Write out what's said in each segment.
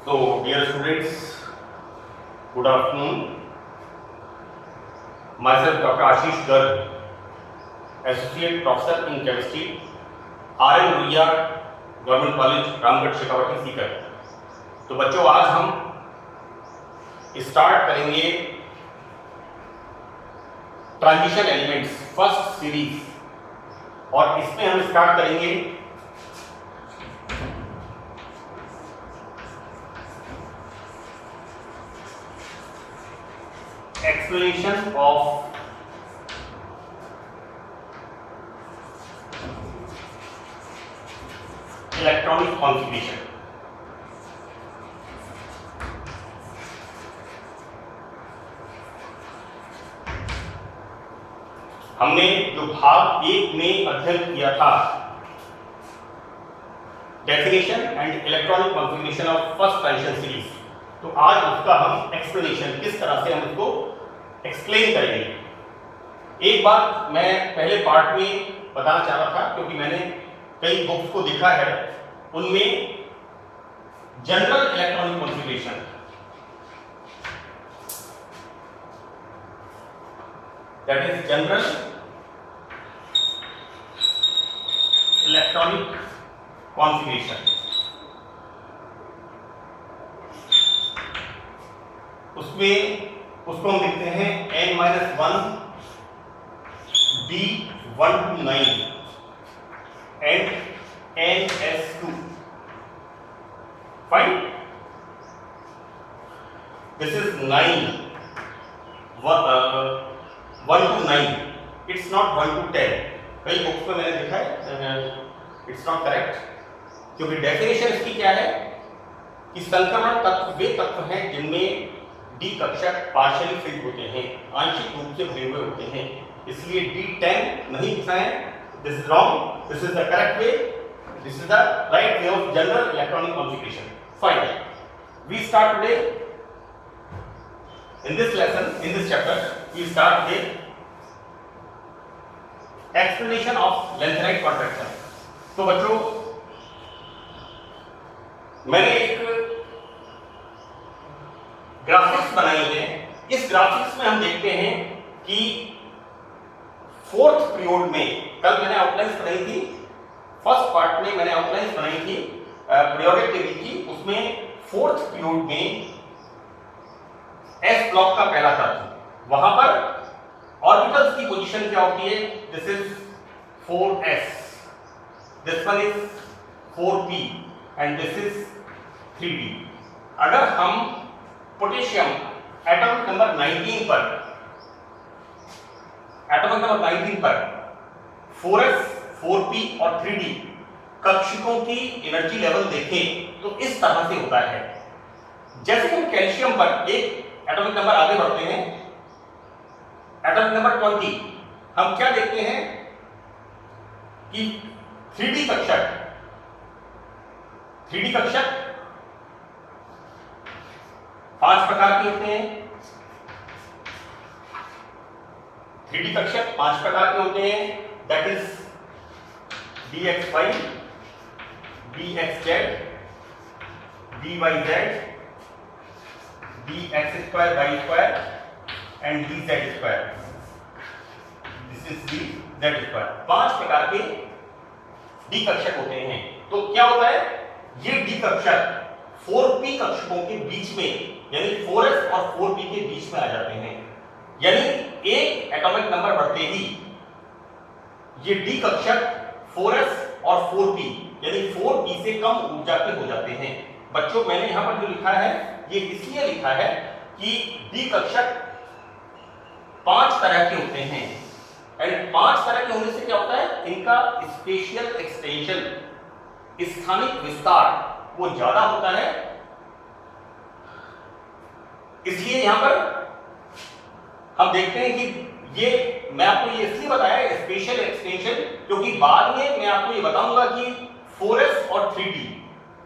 So, dear students, good afternoon. Myself, Dr. Ashish Garg, Associate Professor in Chemistry, R.N. Ruia, Government College, Ramgarh Shekhawati Sikar. तो बच्चों, आज हम start करेंगे transition elements first series, और इसमें हम स्टार्ट करेंगे explanation of electronic configuration। हमने जो भाग 1 में अध्ययन किया था definition and electronic configuration of first transition series, तो आज उसका हम एक्सप्लेनेशन किस तरह से हम उसको एक्सप्लेन करेंगे। एक बात मैं पहले पार्ट में बताना चाह रहा था, क्योंकि मैंने कई बुक्स को देखा है, उनमें general electronic configuration, that is general electronic configuration, उसको हम देखते हैं n-1 D1 to 9 and ns2। fine, this is 9 1 to 9, it's not 1 to 10। कई बुक्स में मैंने देखा है इट्स नॉट करेक्ट, क्योंकि डेफिनेशन इसकी क्या है कि संक्रमण तत्व वे तत्व हैं जिनमें डी कक्षक पार्शियली फिल्ड होते हैं, आंशिक रूप से भरे हुए होते हैं, इसलिए D10 नहीं लिखना है। This is wrong, this is the correct way, this is the right way of general electronic configuration. Fine, we start today in this lesson, in this chapter we start with explanation of lanthanide contraction. तो बच्चों, मैंने एक graphics बनाई है। इस graphics में हम देखते हैं कि फोर्थ पीरियड में, कल मैंने आउटलाइंस बनाई थी, फर्स्ट पार्ट में मैंने आउटलाइंस बनाई थी पीरियोडिक टेबल की, उसमें फोर्थ पीरियड में एस ब्लॉक का पहला तत्व, वहां पर ऑर्बिटल्स की पोजीशन क्या होती है, this is 4s, this one is 4p and this is 3d। अगर हम पोटेशियम एटॉमिक नंबर 19 पर 4s 4p और 3d कक्षकों की एनर्जी लेवल देखें तो इस तरह से होता है। जैसे हम कैल्शियम पर एक एटॉमिक नंबर आगे बढ़ते हैं, एटॉमिक नंबर 20, हम क्या देखते हैं कि 3d कक्षक 5 प्रकार के होते हैं। 3d कक्षक 5 प्रकार के होते हैं, that is dx5, dxz, dyz, dx2 y2 and dz2। This is dz2। 5 प्रकार के डी कक्षक होते हैं। तो क्या होता है, ये डी कक्षक 4p कक्षकों के बीच में, यानी 4s और 4p के बीच में आ जाते हैं। यानी एक एटॉमिक नंबर बढ़ते ही ये डी कक्षक 4s और 4p यानी 4p से कम ऊर्जा के हो जाते हैं। बच्चों, मैंने यहां पर जो लिखा है ये इसलिए लिखा है कि डी कक्षक 5 तरह के होते हैं, एंड 5 तरह के होने से क्या होता है, इनका स्पेशियल एक्सटेंशन, स्थानिक विस्तार वो ज्यादा होता है। इसलिए यहां पर हम देखते हैं कि ये, मैं आपको ये इसलिए बताया स्पेशल एक्सटेंशन, क्योंकि बाद में मैं आपको ये बताऊंगा कि 4s और 3d,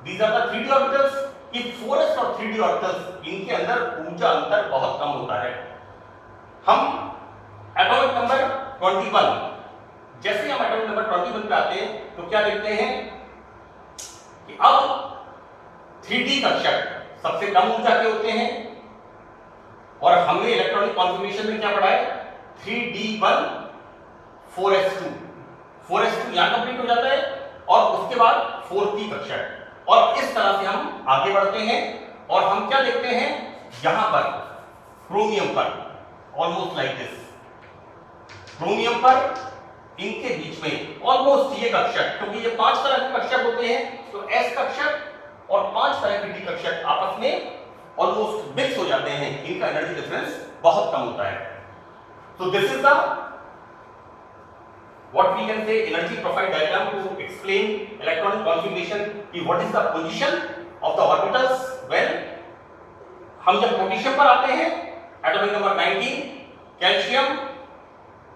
these are the 3d orbitals, कि 4s और 3d ऑर्बिटल्स इनके अंदर ऊर्जा अंतर बहुत कम होता है। हम एटॉमिक नंबर 21, जैसे हम एटॉमिक नंबर 21 पे आते हैं तो क्या देखते हैं कि अब 3d कक्षक सबसे कम ऊर्जा के होते हैं। और हमने इलेक्ट्रॉनिक कॉन्फ़िगरेशन में क्या पढ़ा है, 3d1 4s2, 4s2 यहां कंप्लीट हो जाता है और उसके बाद 4p कक्षक। और इस तरह से हम आगे बढ़ते हैं और हम क्या देखते हैं, यहां पर क्रोमियम पर ऑलमोस्ट लाइक दिस, क्रोमियम पर इनके बीच में ऑलमोस्ट ये कक्षक, क्योंकि ये 5 तरह के कक्षक होते हैं, तो s कक्षक और 5 तरह के d कक्षक आपस में ऑलमोस्ट मिक्स हो जाते हैं, इनका एनर्जी डिफरेंस बहुत कम होता है। तो this is the what we can say energy profile diagram to explain electronic configuration कि what is the position of the orbitals when हम जब पोटेशियम पर आते हैं, एटॉमिक नंबर 19 कैल्शियम,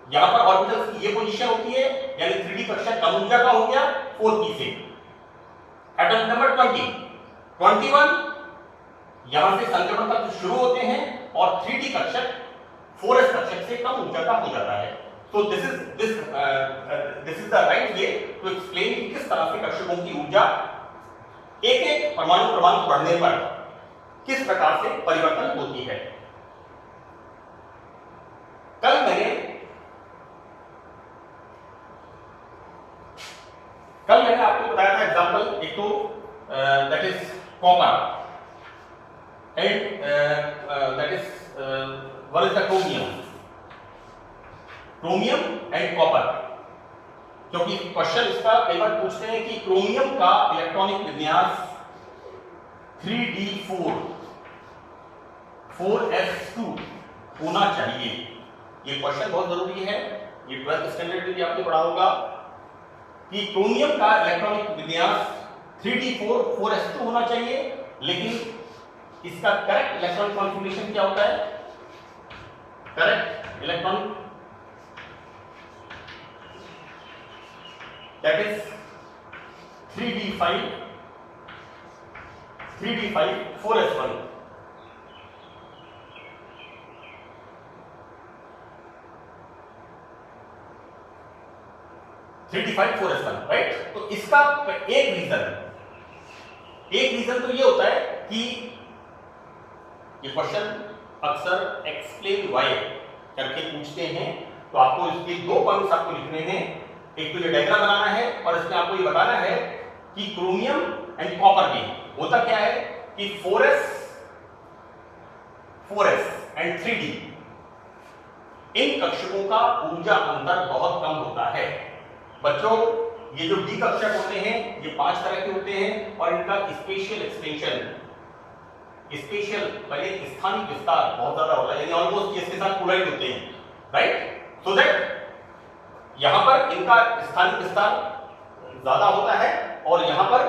यहां पर ऑर्बिटल्स की ये पोजीशन होती है, यानी 3d कक्षक कम ऊर्जा का हो गया 4p से। एटॉमिक नंबर 20 21 यहां से संक्रमण तत्व शुरू होते हैं और 3d कक्षक 4s कक्षक से कम ऊर्जा का हो जाता है। तो this is the right way to explain कि किस तरह से कक्षकों की ऊर्जा एक एक परमाणु क्रमांक बढ़ने पर किस प्रकार से परिवर्तन होती है। कल मैंने आपको बताया था एग्जांपल, एक तो that is copper and that is what is the chromium and copper, क्योंकि क्वेश्चन इसका कई बार पूछते हैं कि क्रोमियम का इलेक्ट्रॉनिक विन्यास 3d4 4s2 होना चाहिए। ये क्वेश्चन बहुत जरूरी है, ये 12th स्टैंडर्ड में भी आपने पढ़ा होगा कि क्रोमियम का इलेक्ट्रॉनिक विन्यास 3d4 4s2 होना चाहिए, लेकिन इसका करेक्ट इलेक्ट्रॉनिक कॉन्फ़िगरेशन क्या होता है, correct electronic that is 3d5 4s1। Right. तो इसका एक रीजन तो ये होता है कि ये क्वेश्चन अक्सर एक्सप्लेन व्हाई करके पूछते हैं, तो आपको इसके 2 पॉइंट्स आपको लिखने हैं। एक तो ये डायग्राम बनाना है और इसमें आपको ये बताना है कि क्रोमियम एंड कॉपर में होता क्या है कि 4s एंड 3d इन कक्षकों का ऊर्जा अंतर बहुत कम होता है। बच्चों, ये जो d कक्षक होते हैं ये 5 तरह के होते हैं और इनका स्पेशियल एक्सटेंशन, स्पेशियल पहले स्थानिक विस्तार बहुत ज्यादा होता है, यानी ऑलमोस्ट इसके साथ कोलाइड होते हैं, राइट। सो दैट यहां पर इनका स्थानिक विस्तार ज्यादा होता है और यहां पर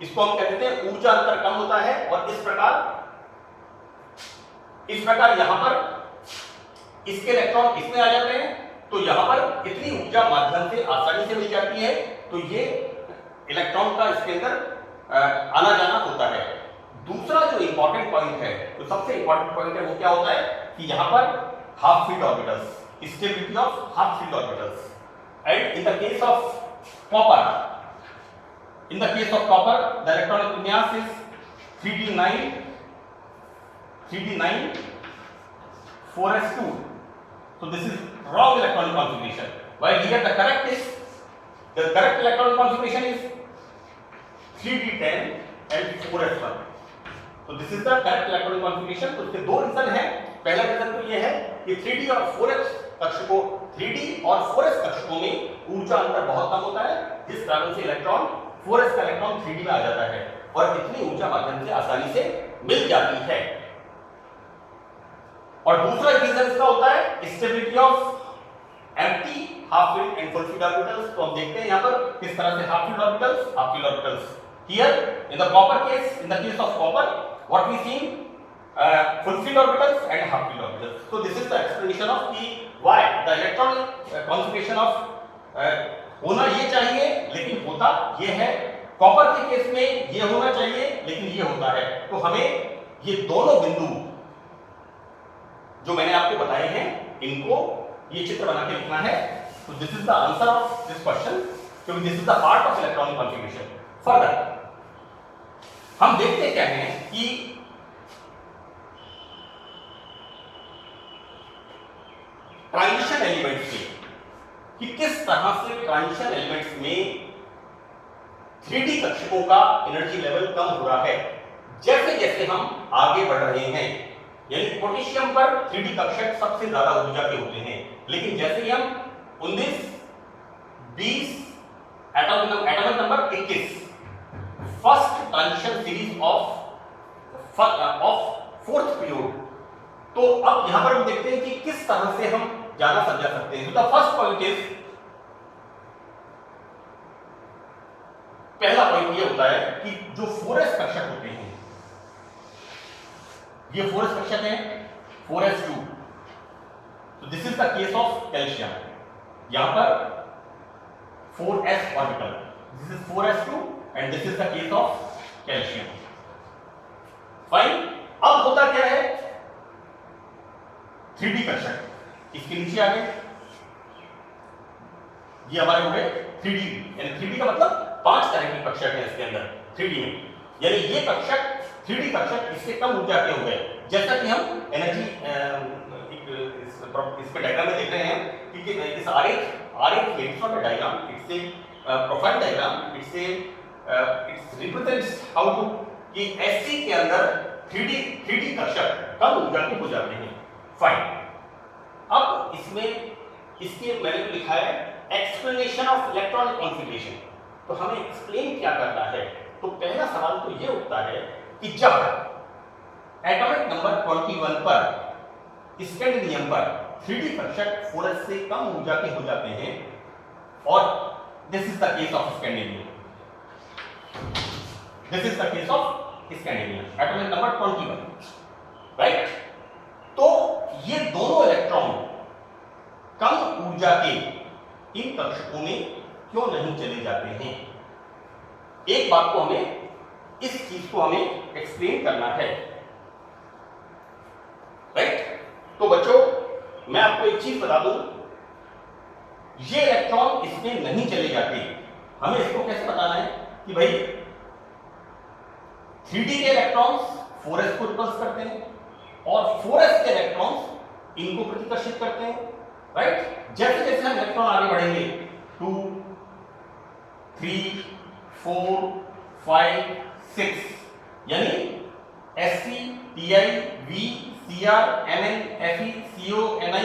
इसको हम कहते हैं ऊर्जा अंतर कम होता है, और इस प्रकार यहां पर इसके इलेक्ट्रॉन इसमें आ जाते हैं, तो यहां पर इतनी ऊर्जा माध्यम से आसानी से मिल जाती है, तो ये इलेक्ट्रॉन का इसके अंदर आना जाना होता है। दूसरा जो इंपॉर्टेंट पॉइंट है, तो सबसे इंपॉर्टेंट पॉइंट है वो क्या होता है कि यहां पर half filled orbitals, stability of half filled orbitals, and in the case of copper the electronic vinyas is 3d9 4s2, so this is wrong electronic configuration, while here the correct electronic configuration is 3d10 and 4s1, so this is the correct electronic configuration। तो इसके 2 reason हैं। पहला reason तो ये है कि 3d और 4s कक्षकों 3d और 4s कक्षकों में ऊर्जा अंतर बहुत कम होता है, जिस कारण से इलेक्ट्रॉन 4s का इलेक्ट्रॉन 3d में आ जाता है और इतनी ऊर्जा माध्यम से आसानी से मिल जाती है। और दूसरा रीजन इसका होता है stability of empty half filled and full filled orbitals. तो हम देखते हैं यहां पर किस तरह से half filled orbitals here in the copper case, in the case of copper what we see full filled orbitals and half filled orbitals। So this is the explanation of the why the electron configuration of होना ये चाहिए लेकिन होता ये है, copper के case में ये होना चाहिए लेकिन ये होता है। तो हमें ये दोनों बिंदु जो मैंने आपको बताए हैं इनको ये चित्र बना के लिखना है। तो this is the answer of this question, क्योंकि this is the part of electronic configuration. Further हम देखते क्या हैं कि ट्रांजिशन एलिमेंट्स में कि किस तरह से ट्रांजिशन एलिमेंट्स में 3D कक्षकों का एनर्जी लेवल कम हो रहा है जैसे जैसे हम आगे बढ़ रहे हैं। यानी पोटेशियम पर 3D कक्षक सबसे ज्यादा ऊर्जा के होते हैं, लेकिन जैसे ही हम 19, 20 atomic number 21 first transition series of fourth period, तो अब यहां पर हम देखते हैं कि किस तरह से हम ज्यादा समझा सकते हैं। तो द फर्स्ट पॉइंट इज, पहला पॉइंट ये होता है कि जो 4s कक्षक होते हैं, ये 4s कक्षक है 4s2, तो this is the case of calcium. यहां पर 4s orbital, this is 4s2 and this is the case of calcium. Fine. अब होता क्या है, 3D कक्षक, इसके नीचे आ गए, ये हमारे हो गए 3D, यानी 3D का मतलब 5 तरह के कक्षक हैं इसके अंदर 3D में। यानी ये कक्षक 3D कक्षक इससे कम ऊर्जा के हो गए। जैसा कि हम एनर्जी इस पे डायग्राम में देख रहे हैं कि इस आरेख it's not a diagram, it's a profile diagram, it's represents how to कि SC के अंदर 3D कक्षक कम ऊर्जा के हो जाते हैं। फाइन। अब इसमें इसके मैंने तो लिखा है एक्सप्लेनेशन ऑफ इलेक्ट्रॉनिक कॉन्फ़िगरेशन, तो हमें एक्सप्लेन क्या करना है। तो पहला सवाल तो ये उठता है कि जब एटॉमिक नंबर 21 पर स्कैंडियम पर 3D कक्षक 4s से कम ऊर्जा के हो जाते हैं, और this is the case of scandium, this is the case of scandium atomic number 21, right. तो ये दोनों इलेक्ट्रॉन कम ऊर्जा के इन कक्षकों में क्यों नहीं चले जाते हैं। एक बात को हमें, इस चीज को हमें एक्सप्लेन करना है, राइट। तो बच्चों, मैं आपको एक चीज बता दूं, ये इलेक्ट्रॉन इसमें नहीं चले जाते। हमें इसको कैसे बताना है कि भाई 3D के इलेक्ट्रॉन्स 4s को रिपल्स करते हैं और 4s के इलेक्ट्रॉन्स इनको प्रतिकर्षित करते हैं, राइट। जैसे जैसे हम इलेक्ट्रॉन आगे बढ़ेंगे 2, 3, 4, 5, 6, यानी Sc, Ti, V, Cr, Mn, Fe, Co, Ni,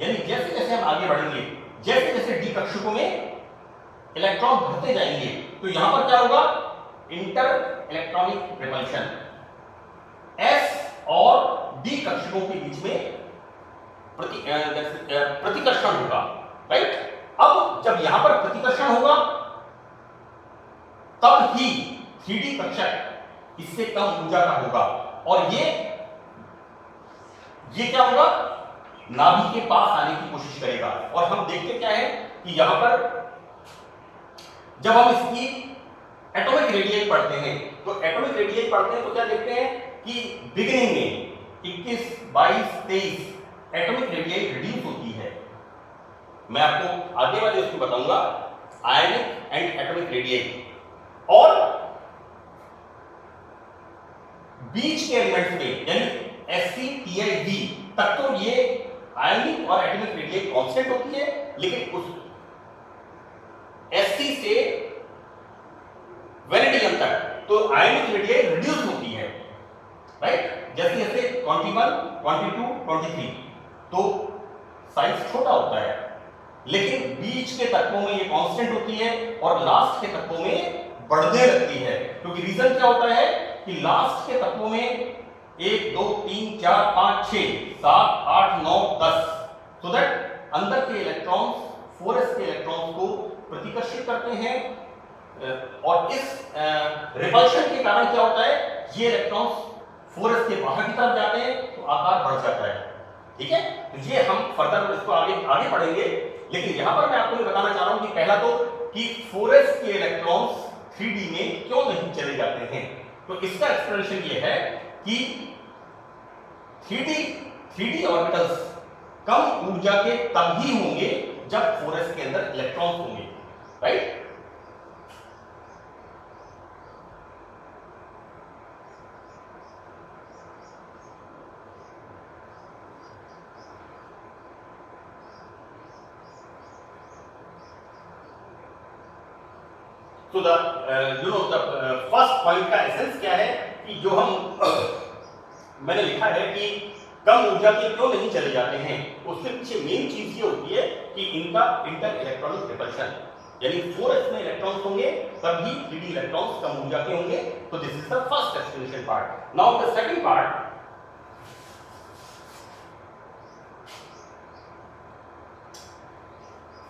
यानी जैसे जैसे हम आगे बढ़ेंगे, जैसे जैसे डी कक्षकों में इलेक्ट्रॉन भरते जाएंगे, तो यहां पर क्या होगा, इंटर इलेक्ट्रॉनिक रिपल्शन, S और डी कक्षकों के बीच में प्रतिकर्षण होगा, राइट। अब जब यहां पर प्रतिकर्षण होगा तब ही 3D कक्षक इससे कम ऊर्जा का होगा, और ये क्या होगा, नाभि के पास आने की कोशिश करेगा। और हम देखते क्या है कि यहां पर जब हम इसकी एटॉमिक रेडियस पढ़ते हैं, तो एटॉमिक रेडियस पढ़ते हैं तो क्या देखते हैं कि बिगिनिंग में 21, 22, 23 एटॉमिक रेडियस रिड्यूस होती है। मैं आपको आगे वाले उसको बताऊंगा, आयनिक एंड एटॉमिक रेडियस। और बीच के एलिमेंट्स में यानी Sc, Ti, V तक तो ये आयनिक और एटॉमिक रेडियस कांस्टेंट होती है, लेकिन उस Sc से वैनेडियम तक तो आयनिक रेडियस रिड्यूस होती है, राइट। जैसे जैसे 21, 22, 23 तो साइज छोटा होता है, लेकिन बीच के तत्वों में ये कांस्टेंट होती है और लास्ट के तत्वों में बढ़ने लगती है। क्योंकि रीजन क्या होता है कि लास्ट के तत्वों में 1, 2, 3, 4, 5, 6, 7, 8, 9, 10, सो दैट अंदर के इलेक्ट्रॉन्स 4s के इलेक्ट्रॉन्स को प्रतिकर्षित करते हैं, और इस रिपल्शन के कारण क्या होता है, ये इलेक्ट्रॉन्स 4s के बाहर की तरफ जाते हैं तो आकार बढ़ जाता है, ठीक है। तो ये हम फर्दर इसको आगे पढ़ेंगे, लेकिन यहां पर मैं आपको ये बताना चाह रहा हूं कि पहला तो कि 4s के इलेक्ट्रॉन्स 3D में क्यों नहीं चले जाते हैं। तो इसका एक्सप्लेनेशन ये है कि 3D ऑर्बिटल्स कम ऊर्जा के तब ही होंगे जब 4s के अंदर इलेक्ट्रॉन्स होंगे, right. So the first point का एसेंस क्या है कि जो हम मैंने लिखा है कि कम ऊर्जा के क्यों नहीं चले जाते हैं, उसके पीछे मेन चीज ये होती है कि इनका इंटर इलेक्ट्रॉनिक रिपल्शन, यानी 4s में इलेक्ट्रॉन्स होंगे तभी 3d इलेक्ट्रॉन्स कम ऊर्जा के होंगे। तो this is the first explanation part. Now the second part,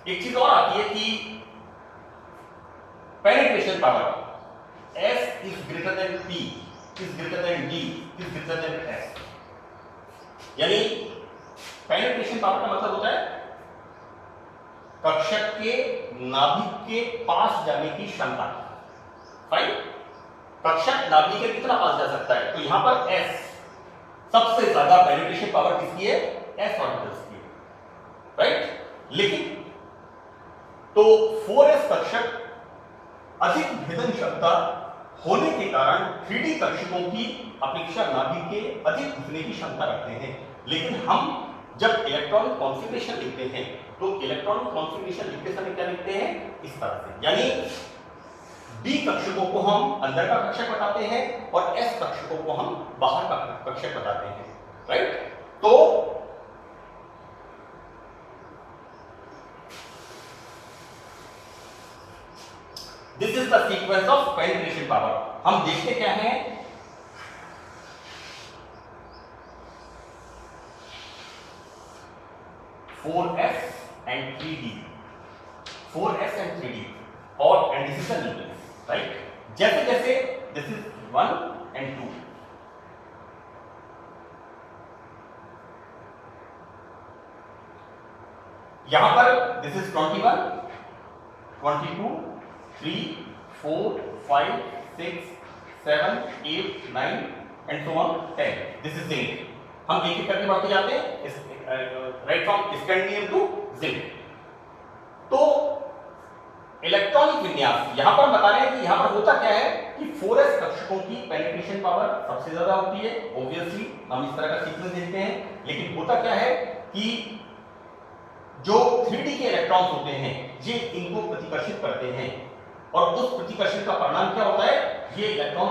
एक चीज और आती है कि penetration power S is greater than P is greater than D is greater than S, यानी पेनिट्रेशन पावर का मतलब होता है कक्षक के नाभिक के पास जाने की क्षमता। राइट, कक्षक नाभिक के कितना पास जा सकता है, तो यहां पर S सबसे ज्यादा पेनिट्रेशन पावर किसकी है, S ऑर्बिटल्स की है। राइट, लेकिन तो 4s कक्षक अधिक भेदन क्षमता होने के कारण 3d कक्षकों की अपेक्षा नाभिक के अधिक घुसने की क्षमता रखते हैं। लेकिन हम जब इलेक्ट्रॉनिक कॉन्फ़िगरेशन लिखते हैं तो इलेक्ट्रॉनिक कॉन्फ़िगरेशन लिखते समय क्या लिखते हैं, इस तरह से, यानी d कक्षकों को हम अंदर का कक्षक बताते हैं और s कक्षकों को हम बाहर का कक्षक बताते हैं। राइट, तो this is the sequence of penetration power. हम देखते क्या हैं, four S and 3d, 4s and 3d, और and this is the nucleus. Right, जैसे जैसे दिस इज 1 and 2, यहां पर this is 21, 22, 3, 4, 5, 6, 7, 8, 9 and so on 10. This is zinc. हम एक एक करके बढ़ते जाते हैं, right from scandium to zinc. तो इलेक्ट्रॉनिक विन्यास यहां पर बता रहे हैं कि यहां पर होता क्या है कि 4s कक्षकों की पेनिट्रेशन पावर सबसे ज्यादा होती है, ऑब्वियसली हम इस तरह का सीक्वेंस देखते हैं। लेकिन होता क्या है कि जो 3d के इलेक्ट्रॉन्स होते हैं ये इनको प्रतिकर्षित करते हैं, और उस प्रतिकर्षण का परिणाम क्या होता है, ये इलेक्ट्रॉन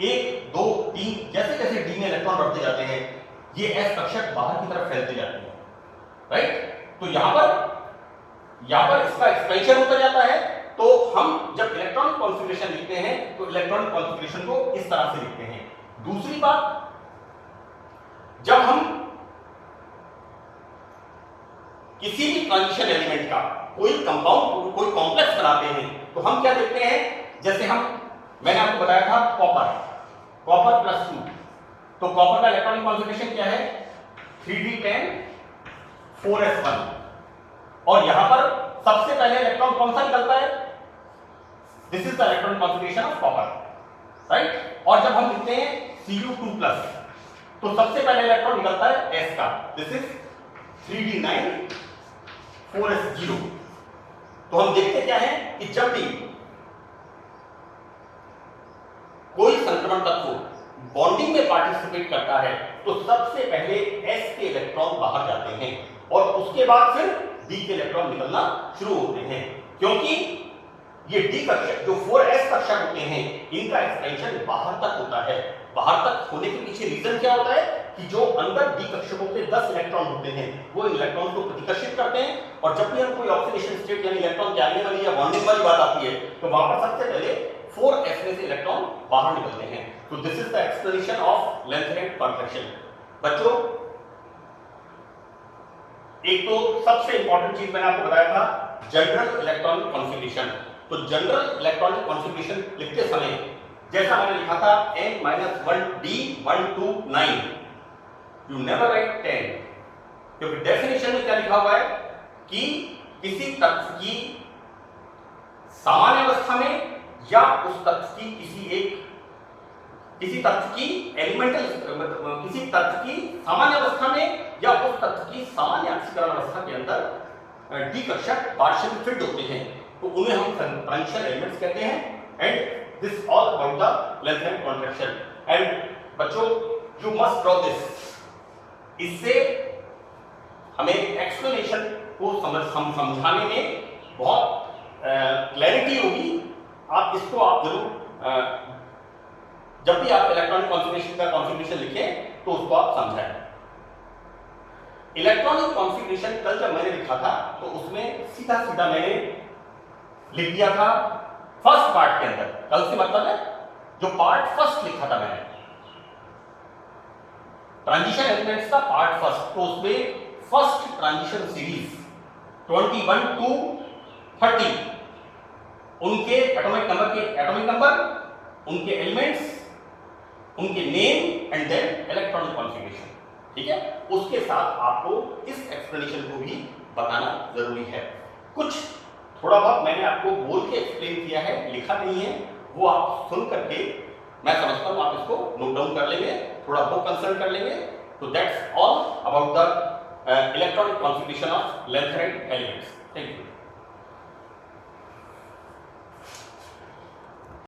1, 2, 3 जैसे जैसे डी में इलेक्ट्रॉन बढ़ते जाते हैं ये एस कक्षक बाहर की तरफ फैलते जाते हैं। राइट, तो यहां पर इसका एक्सपेंशन होता जाता है। तो हम जब इलेक्ट्रॉनिक कॉन्फ़िगरेशन लिखते हैं तो इलेक्ट्रॉनिक कॉन्फ़िगरेशन को इस तरह से लिखते हैं। दूसरी बात, जब हम किसी भी ट्रांजिशन एलिमेंट का कोई कंपाउंड, कोई कॉम्प्लेक्स बनाते हैं तो हम क्या देखते हैं, जैसे मैंने आपको बताया था कॉपर प्लस 2, तो कॉपर का इलेक्ट्रॉनिक कॉन्फ़िगरेशन क्या है, 3d10 4s1, और यहां पर सबसे पहले इलेक्ट्रॉन कौन सा निकलता है, this is the electronic configuration of copper. Right, और जब हम लिखते हैं Cu2+, तो सबसे पहले इलेक्ट्रॉन निकलता है s का, दिस इज 3d9 4s0। तो हम देखते क्या है कि जब भी कोई संक्रमण तत्व बॉन्डिंग में पार्टिसिपेट करता है तो सबसे पहले s के इलेक्ट्रॉन बाहर जाते हैं और उसके बाद फिर d के इलेक्ट्रॉन निकलना शुरू होते हैं, क्योंकि ये d कक्षक जो 4s कक्षक होते हैं इनका एक्सपेंशन बाहर तक होता है। बाहर तक होने के पीछे रीजन क्या होता है कि जो अंदर d कक्षकों के 10 इलेक्ट्रॉन होते हैं वो इन इलेक्ट्रॉन को प्रतिकर्षित करते हैं, और जब भी हम कोई ऑक्सीडेशन स्टेट यानी इलेक्ट्रॉन कैरियर वाली या बॉन्डिंग वाली बात आती है तो वहां पर सबसे पहले 4s में से इलेक्ट्रॉन बाहर निकलते हैं। तो this is the explanation of length and contraction. बच्चों, एक तो सबसे इंपॉर्टेंट चीज मैंने आपको बताया था जनरल इलेक्ट्रॉनिक कॉन्फ़िगरेशन। तो जनरल इलेक्ट्रॉनिक कॉन्फ़िगरेशन लिखते समय जैसा मैंने लिखा था n-1d129, यू नेवर राइट 10, क्योंकि डेफिनेशन में क्या लिखा हुआ है कि किसी तत्व की सामान्य अवस्था में या उस तत्व की किसी तत्व की एलिमेंटल, किसी तत्व की सामान्य अवस्था में या उस तत्व की सामान्य ऑक्सीकरण अवस्था के अंदर डी कक्षक पार्शियली फिट होते हैं, तो उन्हें हम ट्रांजिशन एलिमेंट्स कहते हैं। And this all about the length and contraction. And बच्चों, यू मस्ट ड्रॉ दिस, इससे हमें एक्सप्लेनेशन को समझाने में बहुत क्लैरिटी होगी आप इसको आप जरूर जब भी आप इलेक्ट्रॉनिक कॉन्फ़िगरेशन का कॉन्फ़िगरेशन लिखें तो उसको आप समझाएं। इलेक्ट्रॉनिक कॉन्फ़िगरेशन कल जब मैंने लिखा था तो उसमें सीधा सीधा मैंने लिख दिया था फर्स्ट पार्ट के अंदर। कल से मतलब है जो पार्ट फर्स्ट लिखा था मैंने ट्रांजिशन एलिमेंट्स का पार्ट फर्स्ट, तो उसमें फर्स्ट ट्रांजिशन सीरीज 21 to 30 उनके एटॉमिक नंबर, उनके एलिमेंट्स, उनके name and then electronic configuration, ठीक है। उसके साथ आपको इस एक्सप्लेनेशन को भी बताना जरूरी है। कुछ थोड़ा बहुत मैंने आपको बोल के एक्सप्लेन किया है, लिखा नहीं है, वो आप सुन करके मैं समझता हूं आप इसको नोट डाउन कर लेंगे, थोड़ा बुक कंसल्ट कर लेंगे। तो that's all about the electronic configuration of length elements. Thank you.